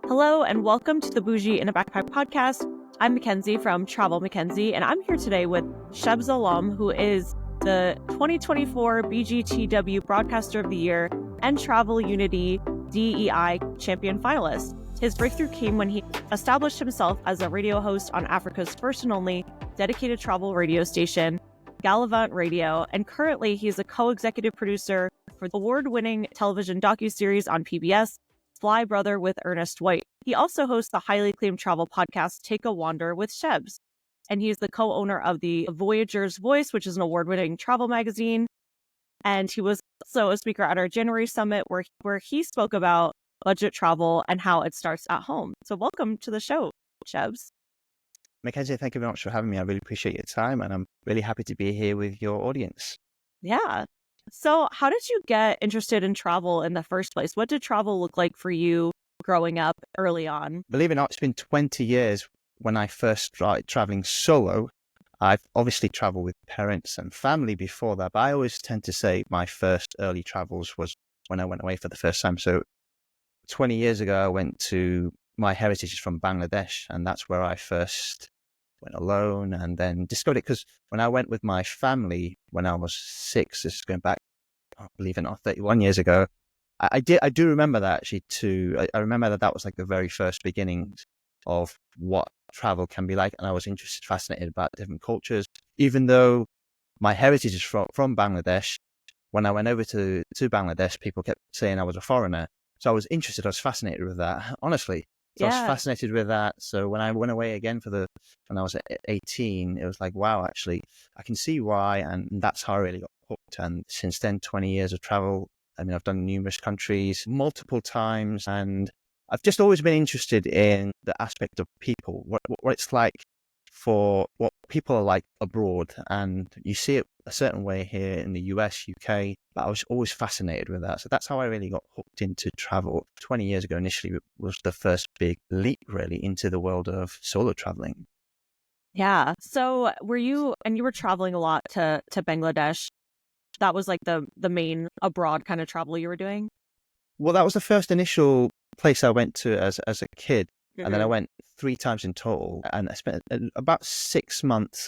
Hello and welcome to the Bougie in a Backpack podcast. I'm Mackenzie from Travel Mackenzie, and I'm here today with Shebs Alom, who is the 2024 BGTW Broadcaster of the Year and Travel Unity DEI Champion finalist. His breakthrough came when he established himself as a radio host on Africa's first and only dedicated travel radio station, Gallivant Radio, and currently he's a co-executive producer for the award-winning television docuseries on PBS, Fly Brother with Ernest White. He also hosts the highly acclaimed travel podcast Take a Wander with Shebs. And he's the co-owner of the Voyager's Voice, which is an award-winning travel magazine. And he was also a speaker at our January summit where he spoke about budget travel and how it starts at home. So welcome to the show, Shebs. Mackenzie, thank you very much for having me. I really appreciate your time, and I'm really happy to be here with your audience. Yeah. So how did you get interested in travel in the first place? What did travel look like for you growing up early on? Believe it or not, it's been 20 years when I first started traveling solo. I've obviously traveled with parents and family before that, but I always tend to say my first early travels was when I went away for the first time. So 20 years ago, my heritage is from Bangladesh, and that's where I first went alone and then discovered it. Because when I went with my family when I was 6, this is going back, believe it or not, 31 years ago, I do remember that actually too. I remember that was like the very first beginnings of what travel can be like, and I was fascinated about different cultures. Even though my heritage is from Bangladesh, when I went over to Bangladesh, people kept saying I was a foreigner. So I was interested, I was fascinated with that, honestly. So I was fascinated with that. So when I went away again when I was 18, it was like, wow, actually, I can see why. And that's how I really got hooked. And since then, 20 years of travel. I mean, I've done numerous countries multiple times, and I've just always been interested in the aspect of people, what it's like for what people are like abroad. And you see it a certain way here in the US, UK, but I was always fascinated with that. So that's how I really got hooked into travel. 20 years ago, initially, was the first big leap really into the world of solo traveling. Yeah. So you were traveling a lot to Bangladesh. That was like the main abroad kind of travel you were doing? Well, that was the first initial place I went to as a kid. Mm-hmm. And then I went 3 times in total, and I spent about 6 months,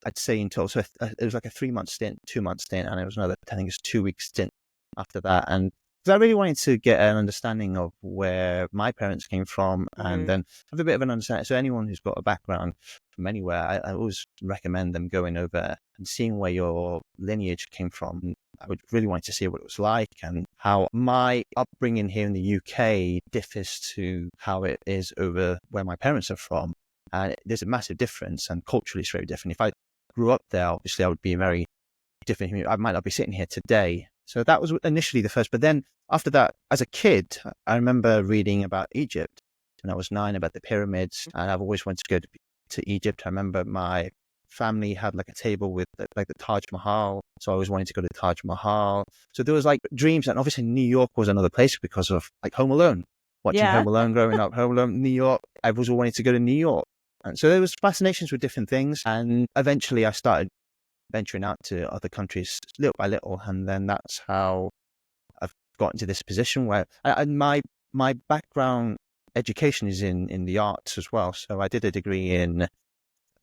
I'd say, in total. So it was like a 3-month stint, 2-month stint, and it was another, I think it's 2-week stint after that. And I really wanted to get an understanding of where my parents came from, and then have a bit of an understanding. So anyone who's got a background from anywhere, I always recommend them going over and seeing where your lineage came from. I would really want to see what it was like and how my upbringing here in the UK differs to how it is over where my parents are from. And there's a massive difference, and culturally it's very different. If I grew up there, obviously I would be very different. I might not be sitting here today. So that was initially the first. But then after that, as a kid, I remember reading about Egypt when I was 9, about the pyramids. And I've always wanted to go to Egypt. I remember my family had like a table with like the Taj Mahal. So I always wanted to go to the Taj Mahal. So there was like dreams. And obviously New York was another place because of like Home Alone. Watching Home Alone growing up, Home Alone, New York. I was always wanting to go to New York. And so there was fascinations with different things. And eventually I started venturing out to other countries little by little. And then that's how I've gotten to this position where my background education is in the arts as well. So I did a degree in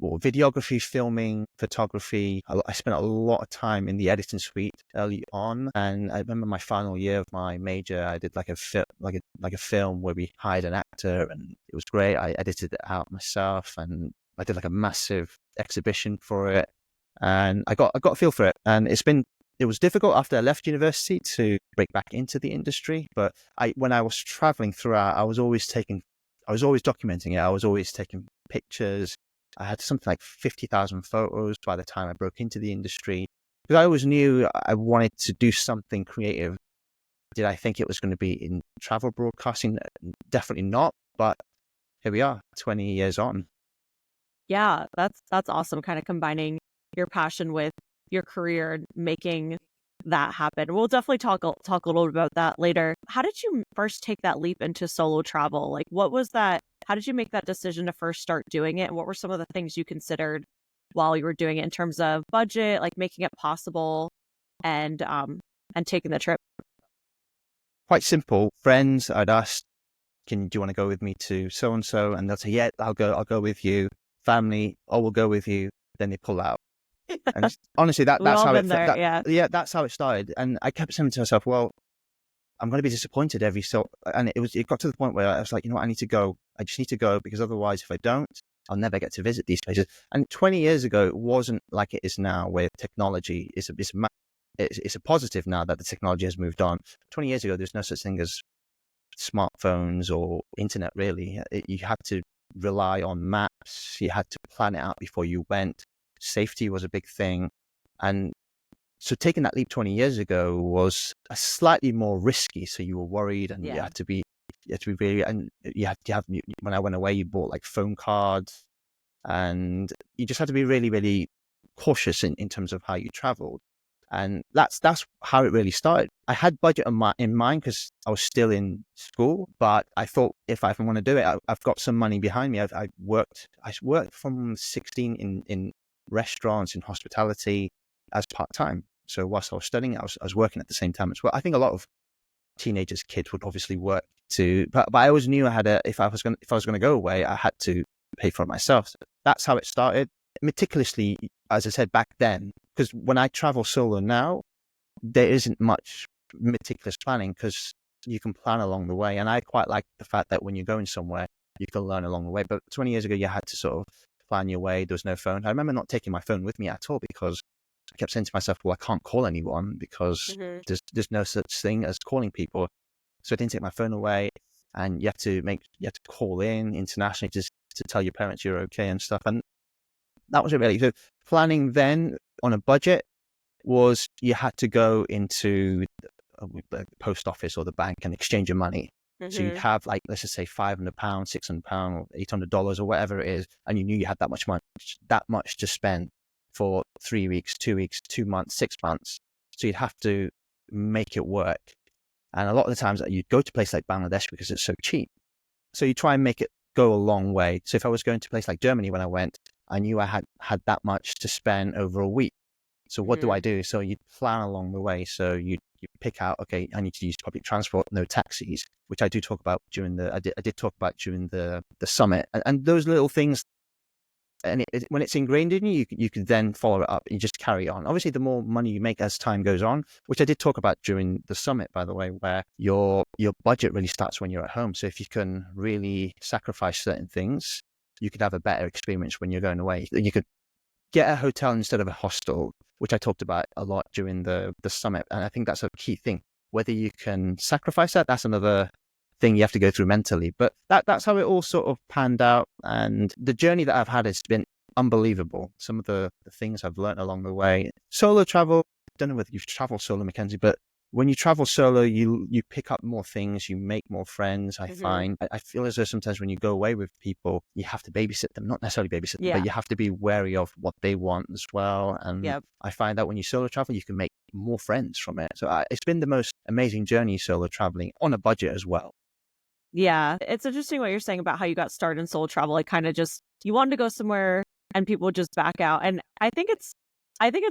videography, filming, photography. I spent a lot of time in the editing suite early on, and I remember my final year of my major, I did like a film where we hired an actor, and it was great. I edited it out myself, and I did like a massive exhibition for it, and I got a feel for it. And it was difficult after I left university to break back into the industry, but when I was traveling throughout, I was always documenting it. I was always taking pictures. I had something like 50,000 photos by the time I broke into the industry, because I always knew I wanted to do something creative. Did I think it was going to be in travel broadcasting? Definitely not. But here we are, 20 years on. Yeah, that's awesome. Kind of combining your passion with your career and making that happen. We'll definitely talk a little bit about that later. How did you first take that leap into solo travel? Like, what was that? How did you make that decision to first start doing it? And what were some of the things you considered while you were doing it in terms of budget, like making it possible and taking the trip? Quite simple. Friends I'd asked do you want to go with me to so and so? And they'll say, yeah, I'll go with you. Family, oh, we'll go with you. Then they pull out. And honestly, We've that's all how been there. Yeah. yeah, that's how it started. And I kept saying to myself, well, I'm going to be disappointed every so, and it got to the point where I was like, you know what, I need to go. I just need to go, because otherwise, if I don't, I'll never get to visit these places. And 20 years ago, it wasn't like it is now, where technology is it's a positive now that the technology has moved on. 20 years ago, there's no such thing as smartphones or internet, really. You had to rely on maps. You had to plan it out before you went. Safety was a big thing. And so taking that leap 20 years ago was a slightly more risky. So you were worried, and you had to be really, and you had to have, when I went away, you bought like phone cards, and you just had to be really, really cautious in terms of how you traveled. And that's how it really started. I had budget in mind, because I was still in school, but I thought, if I want to do it, I've got some money behind me. I worked from 16 in restaurants, in hospitality, as part-time. So whilst I was studying, I was working at the same time as well. I think a lot of teenagers, kids would obviously work too, but I always knew I had if I was going to go away, I had to pay for it myself. So that's how it started. Meticulously, as I said back then, because when I travel solo now, there isn't much meticulous planning, because you can plan along the way. And I quite like the fact that when you're going somewhere, you can learn along the way. But 20 years ago, you had to sort of plan your way. There was no phone. I remember not taking my phone with me at all, because I kept saying to myself, well, I can't call anyone, because there's no such thing as calling people. So I didn't take my phone away, and you have to call in internationally to tell your parents you're okay and stuff. And that was it, really. So planning then on a budget was, you had to go into the post office or the bank and exchange your money. So you'd have, like, let's just say £500, £600, or $800, or whatever it is, and you knew you had that much money, that much to spend for 3 weeks, 2 weeks, 2 months, 6 months. So you'd have to make it work. And a lot of the times you'd go to a place like Bangladesh because it's so cheap. So you try and make it go a long way. So if I was going to a place like Germany when I went, I knew I had that much to spend over a week. So what do I do? So you plan along the way. So you pick out, okay, I need to use public transport, no taxis, which I do talk about during I did talk about during the summit. And those little things, and when it's ingrained in you, you can then follow it up. You just carry on. Obviously, the more money you make as time goes on, which I did talk about during the summit, by the way, where your budget really starts when you're at home. So if you can really sacrifice certain things, you could have a better experience when you're going away. You could get a hotel instead of a hostel, which I talked about a lot during the summit. And I think that's a key thing. Whether you can sacrifice that, that's another thing you have to go through mentally. But that's how it all sort of panned out. And the journey that I've had has been unbelievable. Some of the things I've learned along the way. Solo travel, I don't know whether you've traveled solo, Mackenzie, but when you travel solo, you pick up more things, you make more friends, I find. I feel as though sometimes when you go away with people, you have to babysit them, not necessarily babysit them, but you have to be wary of what they want as well. And I find that when you solo travel, you can make more friends from it. So it's been the most amazing journey, solo traveling, on a budget as well. Yeah, it's interesting what you're saying about how you got started in solo travel. Like, kind of just, you wanted to go somewhere and people would just back out. And I think it's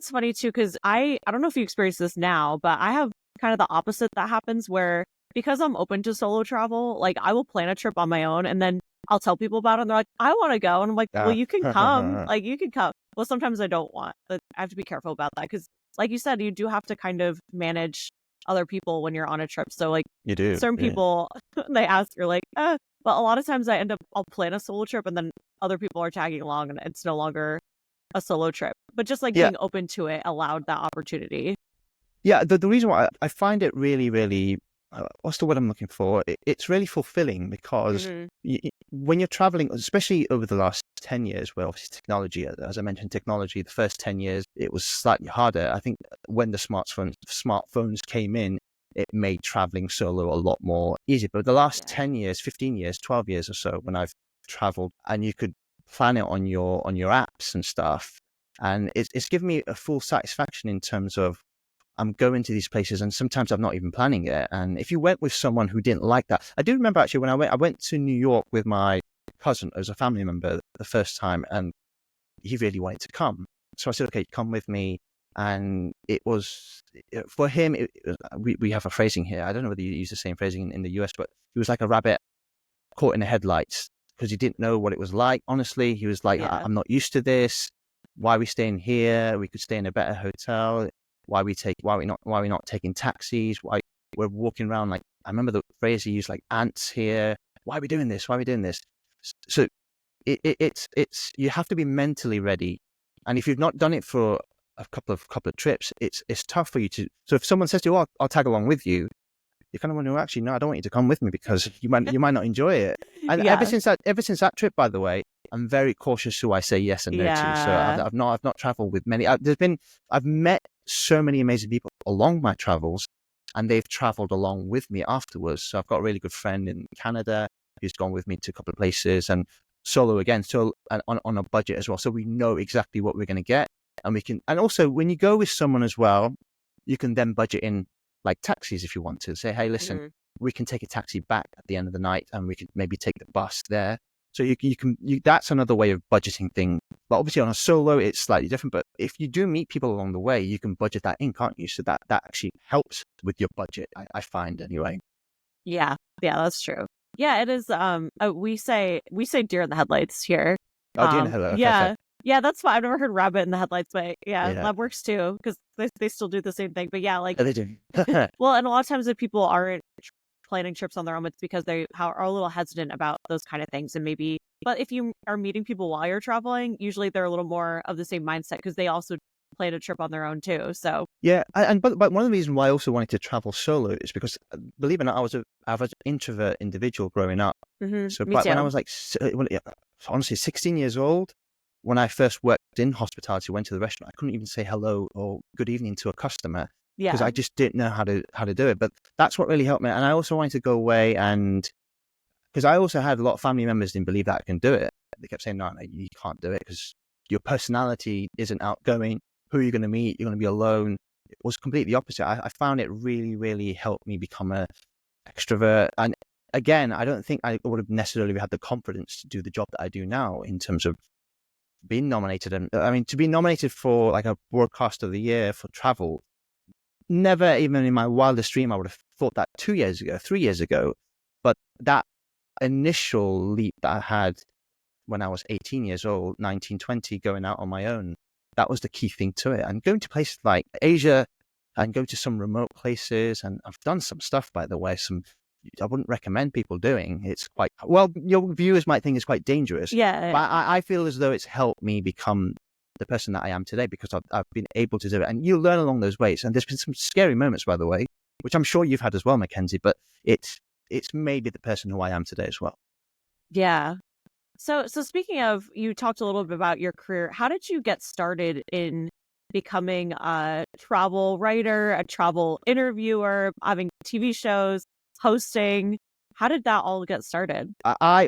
funny too, because I don't know if you experience this now, but I have kind of the opposite that happens, where because I'm open to solo travel, like, I will plan a trip on my own, and then I'll tell people about it, and they're like, I want to go. And I'm like, well, you can come. Like, you can come. Well, sometimes I don't want, but I have to be careful about that, because like you said, you do have to kind of manage other people when you're on a trip. So like, You do. certain people, they ask, you're like, but a lot of times I'll plan a solo trip, and then other people are tagging along, and it's no longer a solo trip. But just like being open to it allowed that opportunity. Yeah, the reason why I find it really, really, what's the word I'm looking for? It's really fulfilling, because when you're traveling, especially over the last 10 years, where obviously technology, as I mentioned, technology, the first 10 years, it was slightly harder. I think when the smartphones came in, it made traveling solo a lot more easy. But the last 10 years, 15 years, 12 years or so, when I've traveled, and you could plan it on your apps and stuff, and it's given me a full satisfaction in terms of, I'm going to these places, and sometimes I'm not even planning it. And if you went with someone who didn't like that, I do remember actually when I went to New York with my cousin as a family member the first time, and he really wanted to come. So I said, okay, come with me. And it was, for him, we have a phrasing here. I don't know whether you use the same phrasing in the US, but he was like a rabbit caught in the headlights because he didn't know what it was like. Honestly, he was like, I'm not used to this. Why are we staying here? We could stay in a better hotel. Why are we not taking taxis? Why we're walking around like, I remember the phrase he used, like ants here. Why are we doing this? Why are we doing this? So it's you have to be mentally ready. And if you've not done it for a couple of trips, it's tough for you to. So if someone says to you, "Oh, I'll tag along with you," you kind of want to actually, no, I don't want you to come with me because you might not enjoy it. And ever since that trip, by the way, I'm very cautious who I say yes and no to. So I've not traveled with many. I've met so many amazing people along my travels, and they've traveled along with me afterwards. So I've got a really good friend in Canada who's gone with me to a couple of places, and solo again, so on a budget as well. So we know exactly what we're going to get, and we can. And also, when you go with someone as well, you can then budget in like taxis if you want to. Say, hey, listen, we can take a taxi back at the end of the night, and we could maybe take the bus there. So you can that's another way of budgeting thing. But obviously on a solo, it's slightly different. But if you do meet people along the way, you can budget that in, can't you? So that actually helps with your budget, I find anyway. Yeah, that's true. Yeah, it is. We say deer in the headlights here. Oh, deer in the headlights. Yeah, Perfect. yeah, that's fine. I've never heard rabbit in the headlights, but Yeah. that works too because they still do the same thing. But yeah, like Oh, they do. well, and a lot of times if people aren't planning trips on their own, it's because they are a little hesitant about those kind of things, and maybe. But if you are meeting people while you're traveling, usually they're a little more of the same mindset because they also plan a trip on their own too. So yeah, but one of the reasons why I also wanted to travel solo is because, believe it or not, I was an introvert individual growing up. So me but too. when I was like, honestly, 16 years old, when I first worked in hospitality, went to the restaurant, I couldn't even say hello or good evening to a customer because I just didn't know how to do it. But that's what really helped me. And I also wanted to go away, and because I also had a lot of family members didn't believe that I can do it. They kept saying, no, you can't do it because your personality isn't outgoing. Who are you going to meet? You're going to be alone. It was completely opposite. I found it really, really helped me become an extrovert. And again, I don't think I would have necessarily had the confidence to do the job that I do now in terms of being nominated. And I mean, to be nominated for like a broadcast of the year for travel, never even in my wildest dream, I would have thought that 2 years ago, 3 years ago. But that initial leap that I had when I was 18 years old, 19, 20, going out on my own, that was the key thing to it. And going to places like Asia and go to some remote places, and I've done some stuff, by the way, I wouldn't recommend people doing. It's quite, well, your viewers might think it's quite dangerous. Yeah. But I feel as though it's helped me become the person that I am today because I've been able to do it. And you learn along those ways. And there's been some scary moments, by the way, which I'm sure you've had as well, Mackenzie, but it's made me the person who I am today as well. Yeah. So speaking of, you talked a little bit about your career. How did you get started in becoming a travel writer, a travel interviewer, having TV shows, hosting? How did that all get started?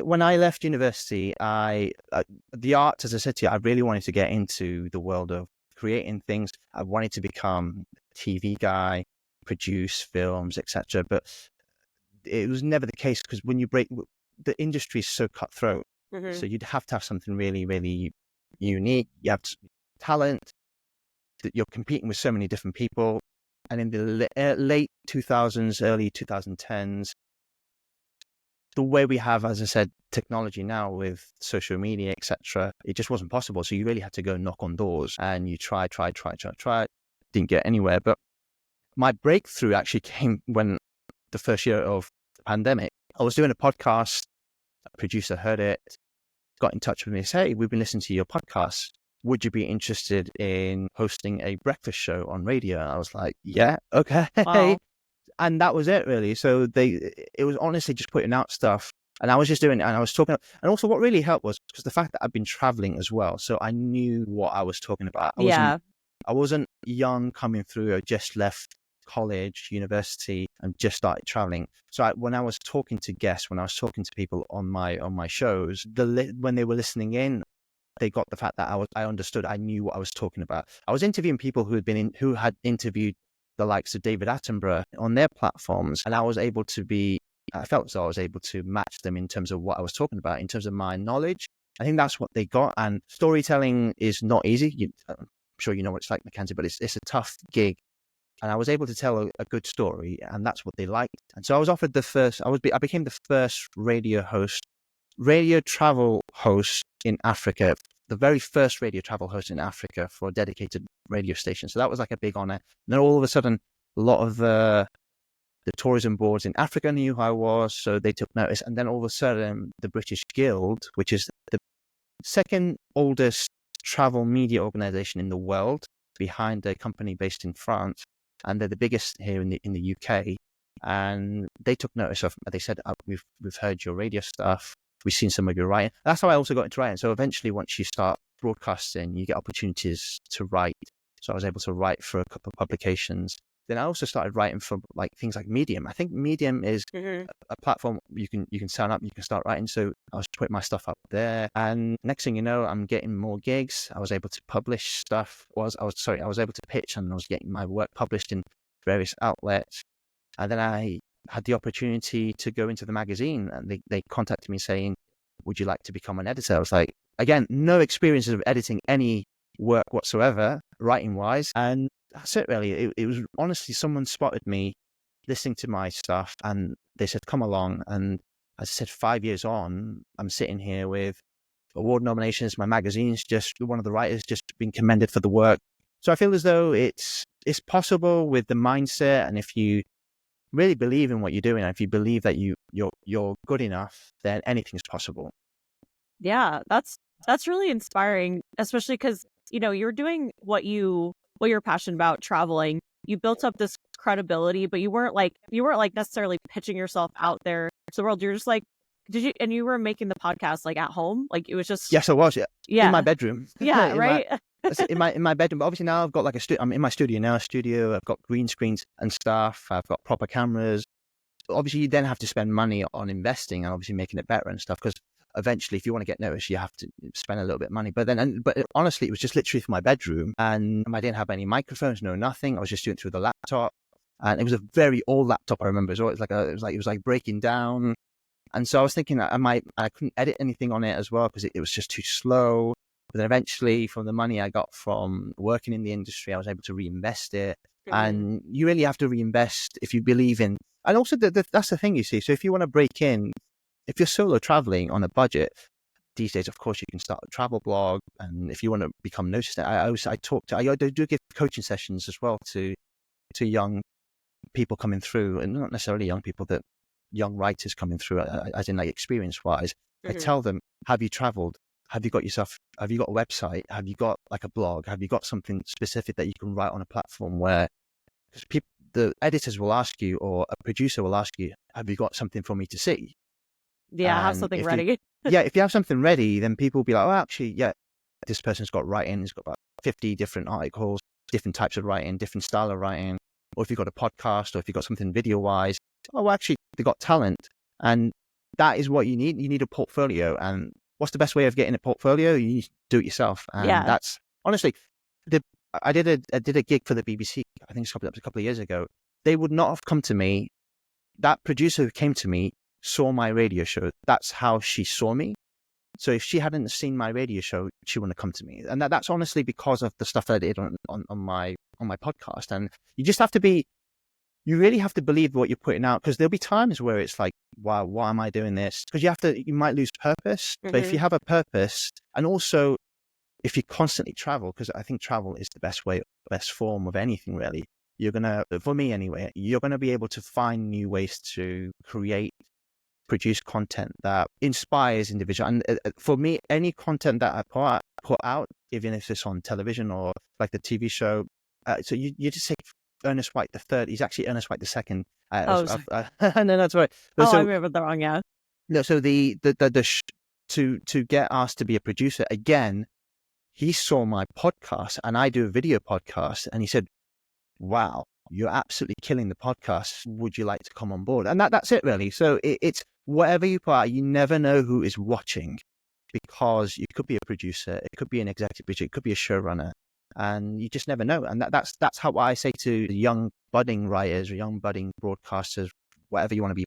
When I left university, the arts, as I said to you, I really wanted to get into the world of creating things. I wanted to become a TV guy, produce films, etc. But it was never the case because when you the industry is so cutthroat. So you'd have to have something really, really unique. You have talent. That you're competing with so many different people. And in the late 2000s, early 2010s, the way we have, as I said, technology now with social media, etc., it just wasn't possible. So you really had to go knock on doors, and you try, didn't get anywhere. But my breakthrough actually came when the first year of the pandemic. I was doing a podcast. A producer heard it, got in touch with me and said, hey, we've been listening to your podcast. Would you be interested in hosting a breakfast show on radio? And I was like, yeah, okay. Wow. And that was it, really. So it was honestly just putting out stuff. And I was just doing it, and I was talking. And also what really helped was because the fact that I've been traveling as well. So I knew what I was talking about. I wasn't young coming through or just left college, university, and just started traveling. So when I was talking to guests, when I was talking to people on my shows, when they were listening in, they got the fact that I understood, I knew what I was talking about. I was interviewing people who had interviewed the likes of David Attenborough on their platforms, and I felt as though I was able to match them in terms of what I was talking about, in terms of my knowledge. I think that's what they got. And storytelling is not easy. I'm sure you know what it's like, Mackenzie, but it's a tough gig. and I was able to tell a good story, and that's what they liked. And so I was offered I became the first radio travel host in Africa, the very first radio travel host in Africa for a dedicated radio station. So that was like a big honor. And then all of a sudden, a lot of the tourism boards in Africa knew who I was, so they took notice. And then all of a sudden, the British Guild, which is the second oldest travel media organization in the world, behind a company based in France, and they're the biggest here in the UK. And they took notice of. They said, "We've heard your radio stuff. We've seen some of your writing." That's how I also got into writing. So eventually, once you start broadcasting, you get opportunities to write. So I was able to write for a couple of publications. Then I also started writing for like things like Medium. I think Medium is a platform you can sign up, you can start writing. So I was putting my stuff up there, and next thing you know, I'm getting more gigs. I was able to publish stuff. I was able to pitch, and I was getting my work published in various outlets. And then I had the opportunity to go into the magazine, and they contacted me saying, "Would you like to become an editor?" I was like, again, no experience of editing any work whatsoever, writing wise, and that's it really. It was honestly, someone spotted me listening to my stuff, and they said, "Come along." And as I said, 5 years on, I'm sitting here with award nominations. My magazine's just one of the writers just been commended for the work. So I feel as though it's possible with the mindset, and if you really believe in what you're doing, and if you believe that you're good enough, then anything's possible. Yeah, that's really inspiring, especially because you're doing what you're passionate about, traveling. You built up this credibility, but you weren't like necessarily pitching yourself out there to the world. You're just like, and you were making the podcast like at home, like it was just Yes, I was. yeah In my bedroom. yeah right. in my bedroom. But obviously now I've got like I'm in my studio now. I've got green screens and stuff. I've got proper cameras. Obviously, you then have to spend money on investing and obviously making it better and stuff, because eventually, if you want to get noticed, you have to spend a little bit of money. But honestly, it was just literally for my bedroom, and I didn't have any microphones, no nothing. I was just doing it through the laptop, and it was a very old laptop. I remember it was like breaking down, and so I was thinking that I couldn't edit anything on it as well because it was just too slow. But then eventually, from the money I got from working in the industry, I was able to reinvest it. And you really have to reinvest if you believe in. And also, that's the thing, you see. So if you want to break in, if you're solo traveling on a budget these days, of course, you can start a travel blog. And if you want to become noticed, I do give coaching sessions as well to young people coming through, and not necessarily young people, that young writers coming through, as in like experience wise. I tell them, have you traveled? Have you got a website? Have you got like a blog? Have you got something specific that you can write on a platform where, because the editors will ask you, or a producer will ask you, have you got something for me to see? Yeah, have something ready. If you have something ready, then people will be like, oh, actually, yeah, this person's got writing. He's got about 50 different articles, different types of writing, different style of writing. Or if you've got a podcast, or if you've got something video wise, oh, actually, they've got talent. And that is what you need. You need a portfolio. And what's the best way of getting a portfolio? You need to do it yourself. And that's honestly, I did a gig for the BBC. I think it was a couple of years ago. They would not have come to me. That producer who came to me saw my radio show. That's how she saw me. So if she hadn't seen my radio show, she wouldn't have come to me. And that's honestly because of the stuff that I did on my podcast. And you really have to believe what you're putting out, because there'll be times where it's like, wow, why am I doing this? Because you might lose purpose. But if you have a purpose, and also if you constantly travel, because I think travel is the best form of anything really, for me anyway, you're going to be able to find new ways to produce content that inspires individual. And for me, any content that I put out, even if it's on television or like the TV show, so you just say Ernest White the third. He's actually Ernest White the second. No, that's right. I remember the wrong. Yeah. No, so to get asked to be a producer again, he saw my podcast, and I do a video podcast, and he said, "Wow, you're absolutely killing the podcast. Would you like to come on board?" And that's it really. So it's whatever you put out, you never know who is watching, because you could be a producer, it could be an executive producer, it could be a showrunner, and you just never know. And that's how I say to young budding writers or young budding broadcasters, whatever you want to be,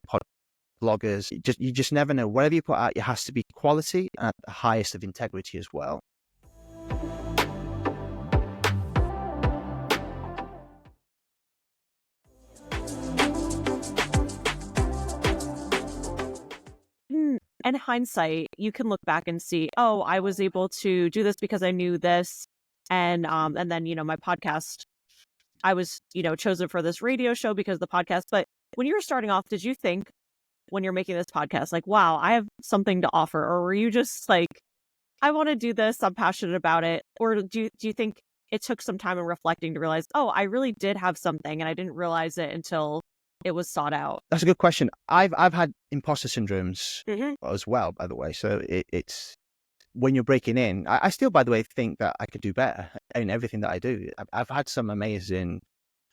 bloggers, you just never know. Whatever you put out, it has to be quality and at the highest of integrity as well. in hindsight, you can look back and see, oh, I was able to do this because I knew this. And then, my podcast, I was, chosen for this radio show because of the podcast. But when you were starting off, did you think when you're making this podcast, like, wow, I have something to offer? Or were you just like, I want to do this, I'm passionate about it? Or do you think it took some time in reflecting to realize, oh, I really did have something and I didn't realize it until it was sought out? That's a good question. I've had imposter syndromes Mm-hmm. as well, by the way. So it's when you're breaking in, I still, by the way, think that I could do better in everything that I do. I've had some amazing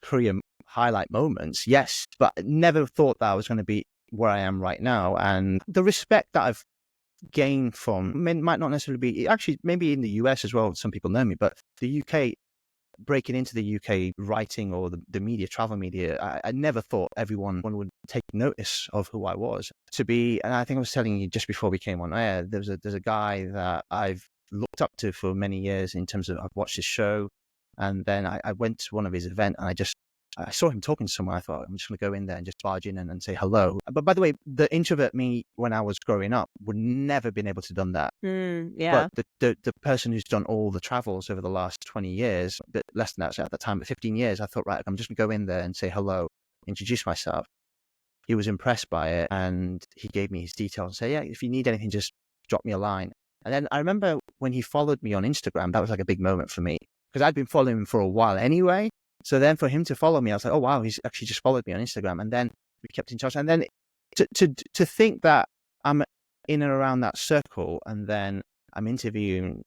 career highlight moments, yes, but never thought that I was going to be where I am right now. And the respect that I've gained from might not necessarily be, actually, maybe in the US as well, some people know me, but the UK, breaking into the UK writing or the media, travel media, I never thought everyone would take notice of who I was. And I think I was telling you just before we came on air, there's a guy that I've looked up to for many years in terms of I've watched his show, and then I went to one of his events and I saw him talking to someone. I thought, I'm just going to go in there and just barge in and say hello. But by the way, the introvert me when I was growing up would never been able to done that. Yeah. But the person who's done all the travels over the last 20 years, but less than that at the time, but 15 years, I thought, right, I'm just going to go in there and say hello, introduce myself. He was impressed by it and he gave me his details and said, yeah, if you need anything, just drop me a line. And then I remember when he followed me on Instagram, that was like a big moment for me because I'd been following him for a while anyway. So then for him to follow me, I was like, oh, wow, he's actually just followed me on Instagram. And then we kept in touch. And then to think that I'm in and around that circle and then I'm interviewing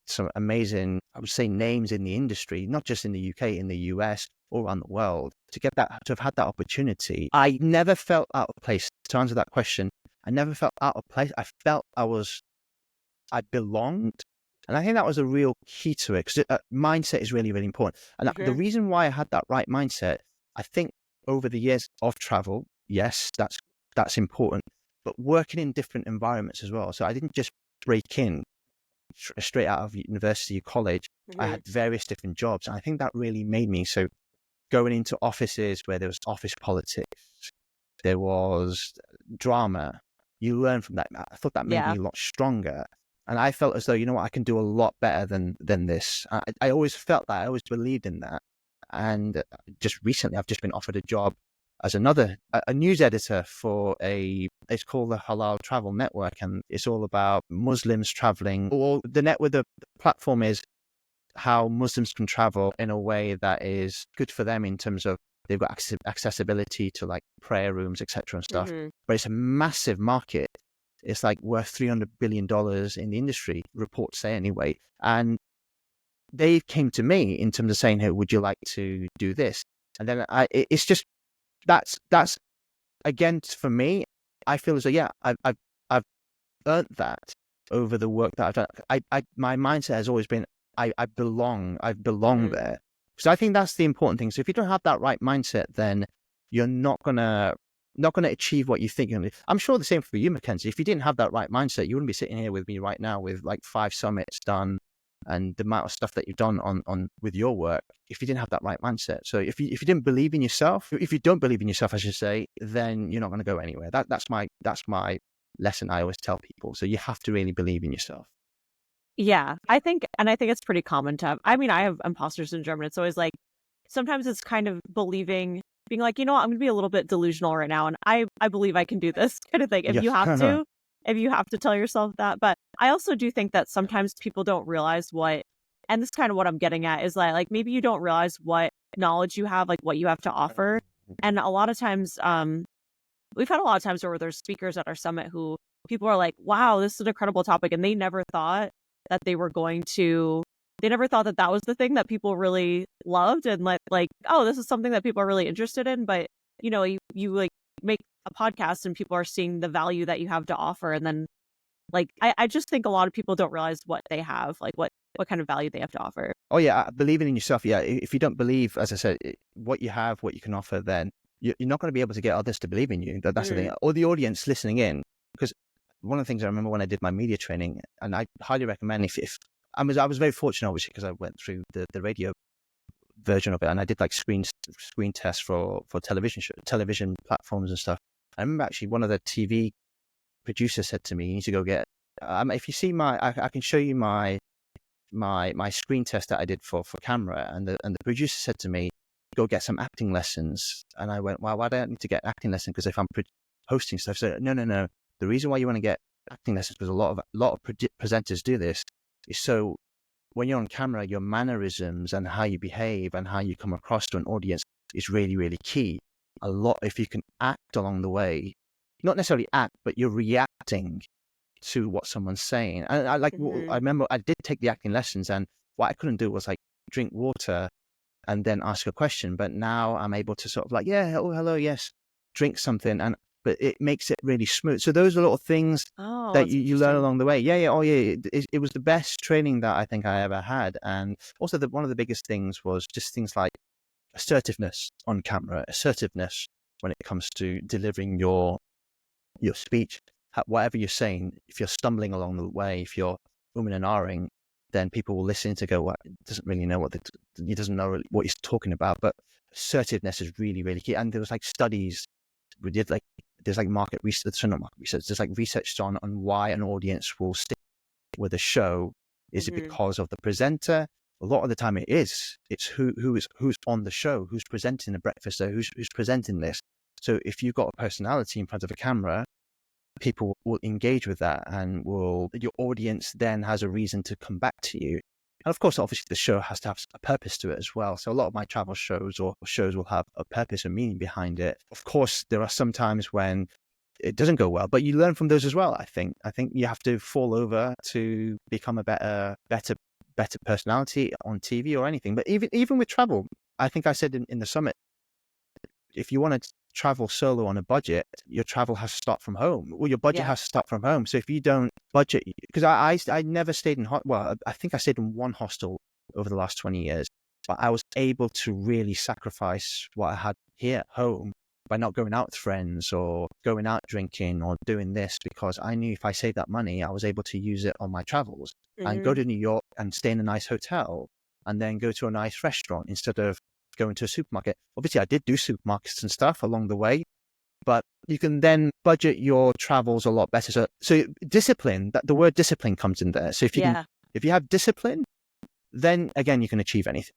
some amazing, I would say, names in the industry, not just in the UK, in the US, all around the world, to have had that opportunity. I never felt out of place. To answer that question, I never felt out of place. I felt I belonged. And I think that was a real key to it because mindset is really, really important. And the reason why I had that right mindset, I think over the years of travel, yes, that's important, but working in different environments as well. So I didn't just break in straight out of university or college. I had various different jobs. And I think that really made me. So going into offices where there was office politics, there was drama, you learn from that. I thought that made me a lot stronger. And I felt as though, you know what, I can do a lot better than this. I always felt that. I always believed in that. And just recently, I've just been offered a job as a news editor for it's called the Halal Travel Network. And it's all about Muslims traveling. Or the platform is how Muslims can travel in a way that is good for them in terms of they've got accessibility to like prayer rooms, etc. and stuff. But it's a massive market. It's like worth $300 billion in the industry, reports say anyway. And they came to me in terms of saying, hey, would you like to do this? And then it's just, that's again, for me, I feel as though, yeah, I've earned that over the work that I've done. My mindset has always been, I belong there. So I think that's the important thing. So if you don't have that right mindset, then you're not gonna achieve what you think. I'm sure the same for you, Mackenzie. If you didn't have that right mindset, you wouldn't be sitting here with me right now with like 5 summits done and the amount of stuff that you've done on with your work. If you didn't have that right mindset, so if you didn't believe in yourself, if you don't believe in yourself, I should say, then you're not going to go anywhere. That's my lesson I always tell people. So you have to really believe in yourself. Yeah, I think it's pretty common to have. I mean, I have imposter syndrome, and it's always like sometimes it's kind of being like, you know what, I'm going to be a little bit delusional right now, and I believe I can do this kind of thing. If you have to tell yourself that. But I also do think that sometimes people don't realize and this is kind of what I'm getting at, is like maybe you don't realize what knowledge you have, like what you have to offer. And a lot of times, we've had a lot of times where there's speakers at our summit who people are like, wow, this is an incredible topic. And they never thought that they never thought that that was the thing that people really loved and like, oh, this is something that people are really interested in. But, you like make a podcast and people are seeing the value that you have to offer. And then like, I just think a lot of people don't realize what they have, like what kind of value they have to offer. Oh yeah, believing in yourself. Yeah, if you don't believe, as I said, what you have, what you can offer, then you're not going to be able to get others to believe in you. That's the thing. Or the audience listening in. Because one of the things I remember when I did my media training, and I highly recommend if I was very fortunate, obviously, because I went through the radio version of it, and I did like screen tests for television platforms and stuff. I remember actually one of the TV producer said to me, "You need to go get." If you see I can show you my screen test that I did for camera, and the producer said to me, "Go get some acting lessons." And I went, "Well, why do I need to get acting lessons? Because if I'm hosting stuff." So no. The reason why you want to get acting lessons, because a lot of presenters do this, is so when you're on camera, your mannerisms and how you behave and how you come across to an audience is really, really key. If you can act along the way, not necessarily act, but you're reacting to what someone's saying. And I remember I did take the acting lessons, and what I couldn't do was like drink water and then ask a question. But now I'm able to sort of like, yeah, oh, hello, yes, drink something. But it makes it really smooth. So those are little things that you learn along the way. Yeah. Oh, yeah. It was the best training that I think I ever had. And also one of the biggest things was just things like assertiveness on camera, assertiveness when it comes to delivering your speech, whatever you're saying. If you're stumbling along the way, if you're umming and ahhing, then people will listen to go, well, doesn't really know he doesn't know what he's talking about. But assertiveness is really, really key. And there was like studies we did, like there's like market research, so not market research, there's like research on why an audience will stick with a show. Is it because of the presenter? A lot of the time it's who's on the show, who's presenting the breakfast, so who's presenting this. So if you've got a personality in front of a camera, people will engage with that, and your audience then has a reason to come back to you. And of course, obviously, the show has to have a purpose to it as well. So a lot of my travel shows or shows will have a purpose and meaning behind it. Of course, there are some times when it doesn't go well, but you learn from those as well. I think you have to fall over to become a better personality on TV or anything. But even with travel, I think I said in the summit, if you want to travel solo on a budget, your travel has to start from home. Well, your budget has to start from home. So if you don't budget, because I never stayed in I think I stayed in one hostel over the last 20 years, but I was able to really sacrifice what I had here at home by not going out with friends or going out drinking or doing this, because I knew if I saved that money, I was able to use it on my travels and go to New York and stay in a nice hotel and then go to a nice restaurant instead of going to a supermarket. Obviously, I did do supermarkets and stuff along the way, but you can then budget your travels a lot better. So discipline, the word discipline comes in there. So if you have discipline, then again, you can achieve anything.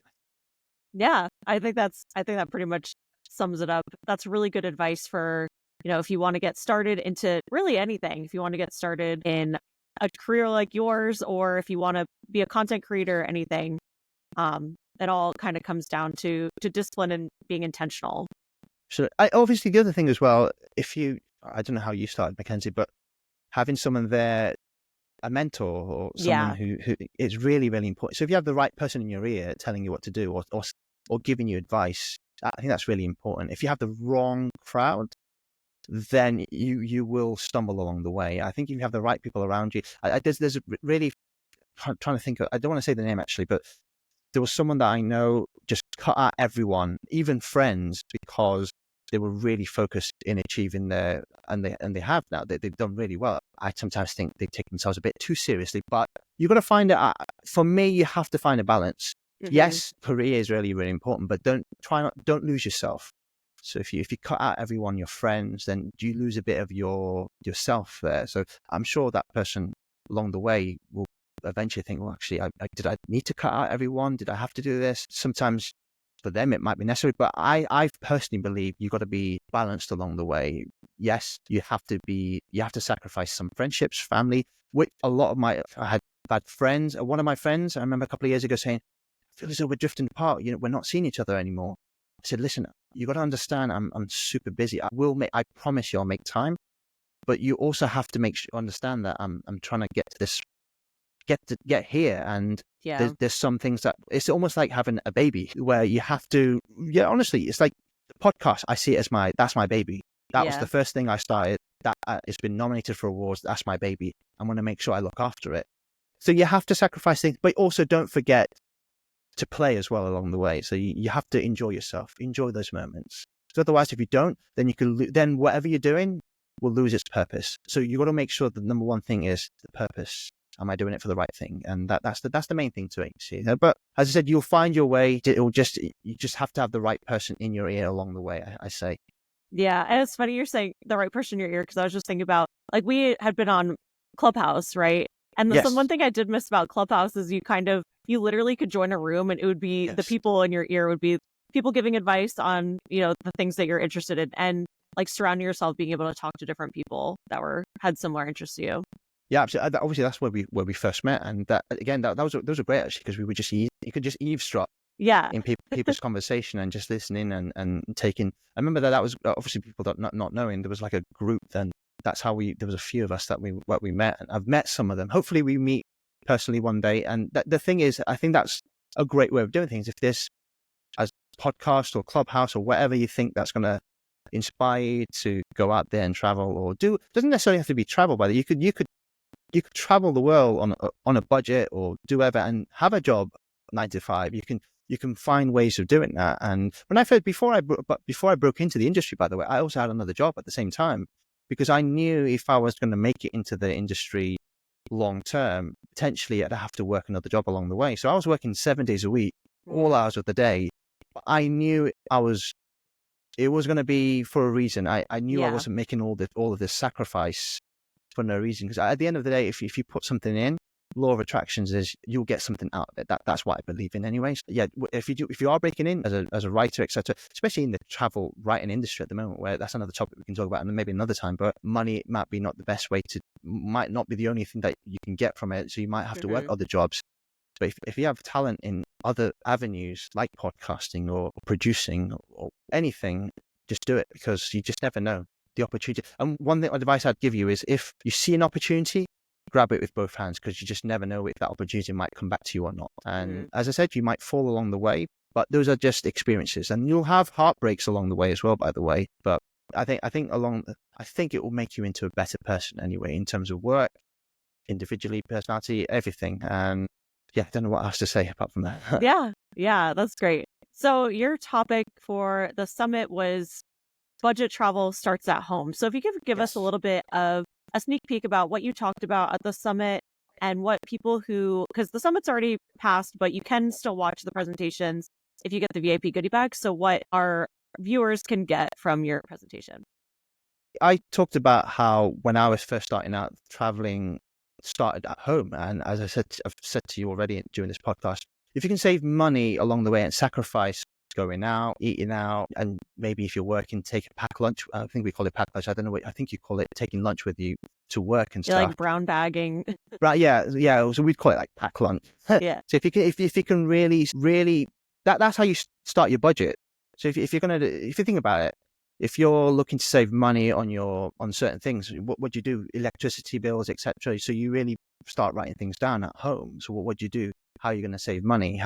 Yeah, I think that pretty much sums it up. That's really good advice for, if you want to get started into really anything, if you want to get started in a career like yours, or if you want to be a content creator, anything. It all kind of comes down to discipline and being intentional. So obviously the other thing as well, I don't know how you started, Mackenzie, but having someone there, a mentor or someone who is really, really important. So if you have the right person in your ear telling you what to do or giving you advice, I think that's really important. If you have the wrong crowd, then you will stumble along the way. I think if you have the right people around you, there's a really, trying to think of, I don't want to say the name actually, but there was someone that I know just cut out everyone, even friends, because they were really focused in achieving and they have now. They've done really well. I sometimes think they take themselves a bit too seriously, but you've got to find it. For me, you have to find a balance. Yes, career is really, really important, but don't lose yourself. So if you cut out everyone, your friends, then you lose a bit of yourself there. So I'm sure that person along the way will eventually think, well, actually, did I need to cut out everyone? Did I have to do this? Sometimes for them, it might be necessary, but I personally believe you've got to be balanced along the way. Yes, you have to sacrifice some friendships, family, which I had bad friends. One of my friends, I remember a couple of years ago saying, I feel as though we're drifting apart. We're not seeing each other anymore. I said, listen, you got to understand, I'm super busy. I promise you I'll make time, but you also have to understand that I'm trying to get to this, get here, and there's some things that it's almost like having a baby where you have to, honestly, it's like the podcast. I see it as that's my baby. That was the first thing I started. That it's been nominated for awards. That's my baby. I want to make sure I look after it. So you have to sacrifice things, but also don't forget to play as well along the way. So you have to enjoy yourself, enjoy those moments. So otherwise, if you don't, then then whatever you're doing will lose its purpose. So you got to make sure the number one thing is the purpose. Am I doing it for the right thing? And that's the main thing to it. See? But as I said, you'll find your way. You just have to have the right person in your ear along the way, I say. Yeah, and it's funny you're saying the right person in your ear, because I was just thinking about like we had been on Clubhouse, right? And one Yes. thing I did miss about Clubhouse is you literally could join a room and it would be the Yes. people in your ear would be people giving advice on, the things that you're interested in, and like surrounding yourself, being able to talk to different people that had similar interests to you. Yeah, absolutely. Obviously, that's where we first met, and that again, those were great actually, because we would just you could just eavesdrop Yeah. in people's conversation and just listening and taking. I remember that was obviously people that not knowing. There was like a group, then that's how there was a few of us that we met, and I've met some of them. Hopefully, we meet personally one day. And the thing is, I think that's a great way of doing things. If this as podcast or Clubhouse or whatever you think that's going to inspire you to go out there and travel or do, doesn't necessarily have to be travel. By the you could travel the world on a budget or do whatever and have a job 9 to 5. You can find ways of doing that. And when I first before I broke into the industry, by the way, I also had another job at the same time, because I knew if I was going to make it into the industry long term, potentially I'd have to work another job along the way. So I was working 7 days a week, all hours of the day. But I knew it was going to be for a reason. I knew I wasn't making all of this sacrifice for no reason. Because at the end of the day, if you put something in, law of attractions is you'll get something out of it. That's what I believe in anyway. So yeah, if you are breaking in as a writer, etc., especially in the travel writing industry at the moment, where that's another topic we can talk about and maybe another time, but money might be not the best way might not be the only thing that you can get from it. So you might have to work other jobs. But if you have talent in other avenues like podcasting or producing or anything, just do it, because you just never know the opportunity. And one advice I'd give you is, if you see an opportunity, grab it with both hands, because you just never know if that opportunity might come back to you or not. And as I said, you might fall along the way, but those are just experiences, and you'll have heartbreaks along the way as well, by the way. But I think it will make you into a better person anyway, in terms of work, individually, personality, everything. And yeah, I don't know what else to say apart from that. Yeah, that's great. So your topic for the summit was budget travel starts at home. So if you could give us a little bit of a sneak peek about what you talked about at the summit, and what people because the summit's already passed, but you can still watch the presentations if you get the VIP goodie bag. So what our viewers can get from your presentation. I talked about how when I was first starting out, traveling started at home. And as I've said to you already during this podcast, if you can save money along the way and sacrifice going out, eating out, and maybe if you're working, take a pack lunch. I think we call it pack lunch. I don't know what I think you call it, taking lunch with you to work and stuff. Like brown bagging. Right? Yeah. So we'd call it like pack lunch. Yeah. So if you can really, that's how you start your budget. So if you think about it, if you're looking to save money on certain things, what do you do? Electricity bills, etc. So you really start writing things down at home. So what do you do? How are you going to save money?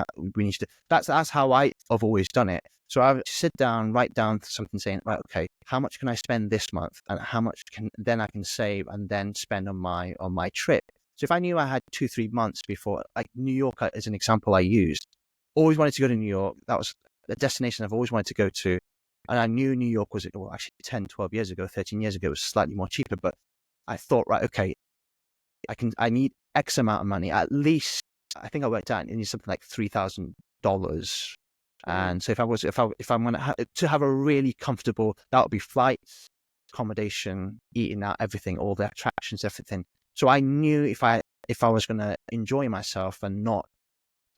That's how I've always done it. So I would sit down, write down something saying, right, okay, how much can I spend this month, and how much I can save and then spend on my trip. So if I knew I had 2-3 months before, like New York as an example, I used, always wanted to go to New York. That was a destination I've always wanted to go to. And I knew New York was, well, actually 10, 12 years ago, 13 years ago, it was slightly more cheaper. But I thought, right, okay, I need X amount of money. At least, I think I worked out, it needs something like $3,000. And so if I'm going to have a really comfortable, that would be flights, accommodation, eating out, everything, all the attractions, everything. So I knew if I was going to enjoy myself and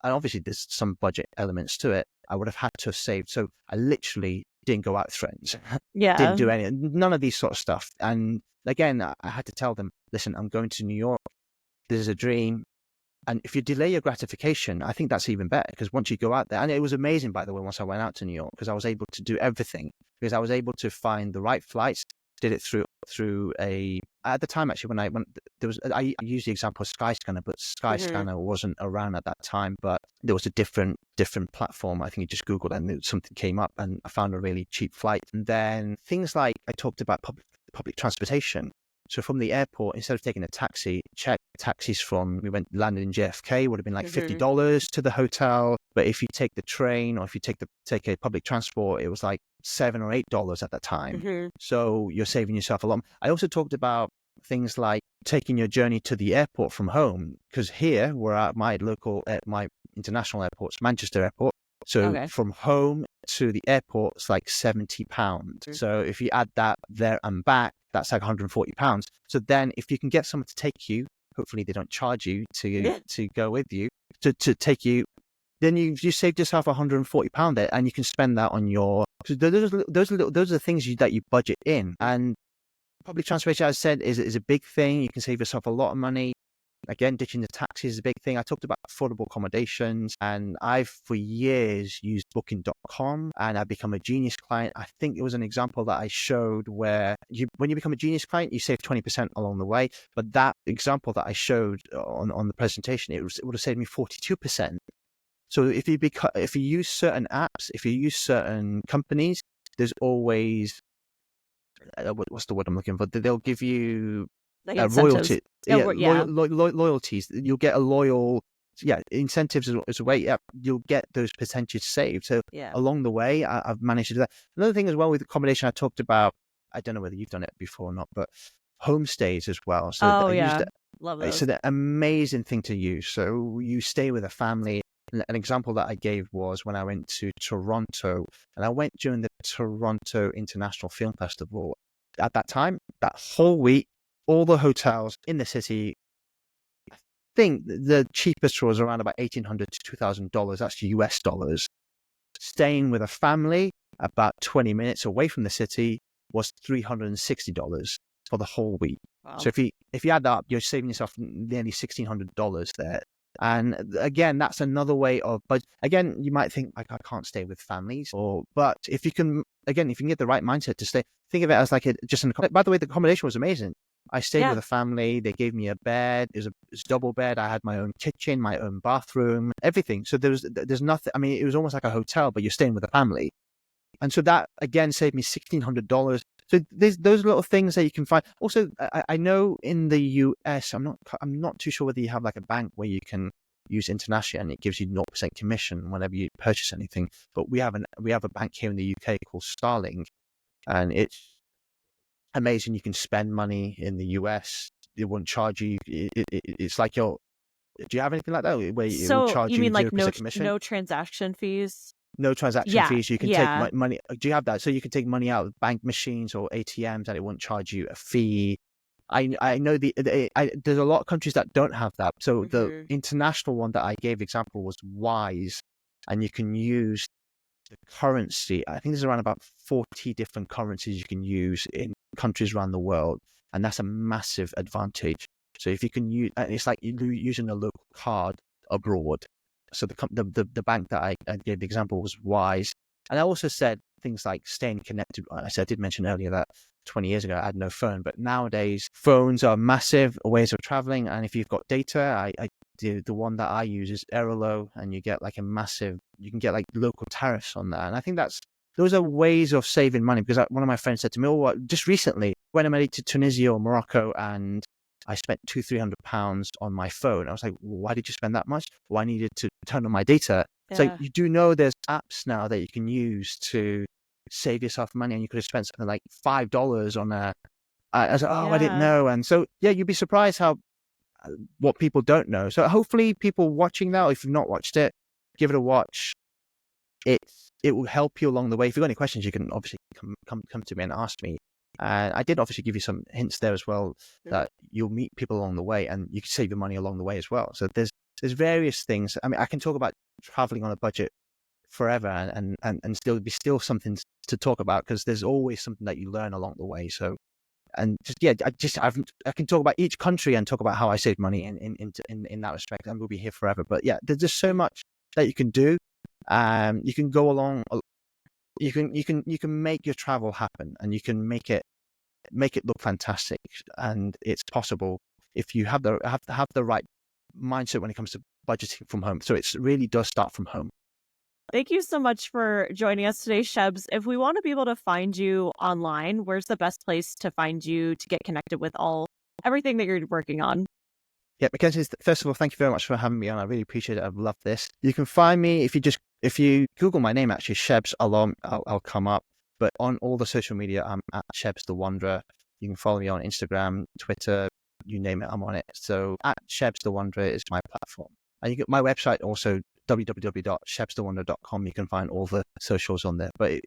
obviously there's some budget elements to it, I would have had to have saved. So I literally didn't go out with friends. Yeah. Didn't do none of these sort of stuff. And again, I had to tell them, listen, I'm going to New York. This is a dream. And if you delay your gratification, I think that's even better, because once you go out there, and it was amazing, by the way, once I went out to New York, because I was able to do everything, because I was able to find the right flights, did it through at the time, actually, when I went, I used the example of Skyscanner, but Skyscanner wasn't around at that time, but there was a different platform. I think you just Googled and something came up, and I found a really cheap flight. And then things like, I talked about public transportation. So from the airport, instead of taking a taxi, check taxis landed in JFK, would have been like $50 to the hotel. But if you take the train, or if you take a public transport, it was like $7 or $8 at that time. So you're saving yourself a lot. I also talked about things like taking your journey to the airport from home, because here we're at my international airports, Manchester Airport. So Okay. from home to the airport, it's like £70. So if you add that there and back, that's like £140. So then if you can get someone to take you, hopefully they don't charge you to go with you, to take you, then you saved yourself £140 there, and you can spend that on your. So those are the things that you budget in. And public transportation, as I said, is a big thing. You can save yourself a lot of money. Again, ditching the taxis is a big thing. I talked about affordable accommodations, and I've for years used booking.com, and I've become a Genius client. I think it was an example that I showed where when you become a Genius client, you save 20% along the way. But that example that I showed on the presentation, it would have saved me 42%. So if you use certain apps, if you use certain companies, there's always what's the word I'm looking for? They'll give you Like incentives. royalty, loyalties. You'll get a loyal, incentives as a way. Yeah, you'll get those percentages saved. So along the way, I've managed to do that. Another thing as well with accommodation, I talked about. I don't know whether you've done it before or not, but homestays as well. So I used it. Love those. So the amazing thing to use. So you stay with a family. An example that I gave was when I went to Toronto, and I went during the Toronto International Film Festival. At that time, that whole week, all the hotels in the city, I think the cheapest was around about $1,800 to $2,000. That's US dollars. Staying with a family about 20 minutes away from the city was $360 for the whole week. Wow. So if you add that up, you're saving yourself nearly $1,600 there. And again, that's another way of, but again, you might think like, I can't stay with families, but if you can get the right mindset to stay, think of it as like by the way, the accommodation was amazing. I stayed with a family. They gave me a bed. It was a double bed. I had my own kitchen, my own bathroom, everything. So there's nothing. I mean, it was almost like a hotel, but you're staying with a family. And so that again saved me $1,600. So there's those little things that you can find. Also, I know in the US, I'm not too sure whether you have like a bank where you can use internationally and it gives you 0% commission whenever you purchase anything. But we have a bank here in the UK called Starling, and it's amazing. You can spend money in the US. It won't charge you. It's like do you have anything like that where it will charge you 0% commission? No transaction fees? No transaction fees. You can take money. Do you have that? So you can take money out of bank machines or ATMs and it won't charge you a fee. I know there's a lot of countries that don't have that. So the international one that I gave example was Wise, and you can use the currency. I think there's around about 40 different currencies you can use in countries around the world, and that's a massive advantage. So if you can use, it's like using a local card abroad. So the bank that I gave the example was Wise. And I also said things like staying connected. I did mention earlier that 20 years ago I had no phone, but nowadays phones are massive ways of traveling. And if you've got data, the one that I use is Aerolo, and you get like you can get like local tariffs on that. And I think those are ways of saving money, because one of my friends said to me, just recently when I went to Tunisia or Morocco and I spent £200-300 on my phone. I was like, why did you spend that much? Well, I needed to turn on my data. It's like, you do know there's apps now that you can use to save yourself money, and you could have spent something like $5 on I was like, I didn't know. And so, you'd be surprised how what people don't know. So hopefully people watching now, if you've not watched it, give it a watch. It will help you along the way. If you've got any questions, you can obviously come to me and ask me. And I did obviously give you some hints there as well, that you'll meet people along the way and you can save your money along the way as well. So there's various things. I mean, I can talk about traveling on a budget forever and still something to talk about, because there's always something that you learn along the way. So, and I can talk about each country and talk about how I saved money in that respect, and we'll be here forever. But there's just so much that you can do. You can go along. You can make your travel happen, and you can make it look fantastic, and it's possible if you have the right mindset when it comes to budgeting from home. So it really does start from home. Thank you so much for joining us today, Shebs. If we want to be able to find you online, where's the best place to find you to get connected with everything that you're working on? Yeah, Mackenzie, first of all, thank you very much for having me on. I really appreciate it. I've loved this. You can find me if you Google my name, actually, Shebs Alom, I'll come up. But on all the social media, I'm at Shebs the Wanderer. You can follow me on Instagram, Twitter, you name it, I'm on it. So at Shebs the Wanderer is my platform. And you get my website also, www.shebsthewonder.com. You can find all the socials on there. But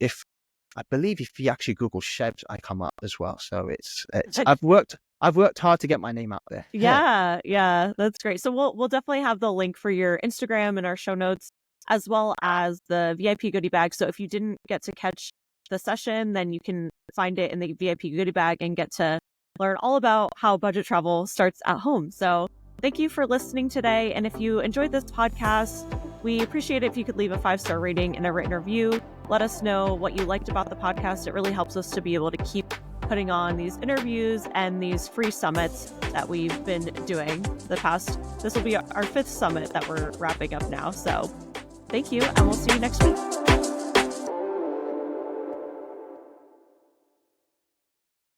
I believe if you actually Google Shebs, I come up as well. So it's I've worked hard to get my name out there. Yeah, that's great. So we'll definitely have the link for your Instagram in our show notes, as well as the VIP goodie bag. So if you didn't get to catch the session, then you can find it in the VIP goodie bag and get to learn all about how budget travel starts at home. So thank you for listening today. And if you enjoyed this podcast, we appreciate it if you could leave a 5-star rating and a written review. Let us know what you liked about the podcast. It really helps us to be able to keep putting on these interviews and these free summits that we've been doing this will be our 5th summit that we're wrapping up now. So thank you, and we'll see you next week.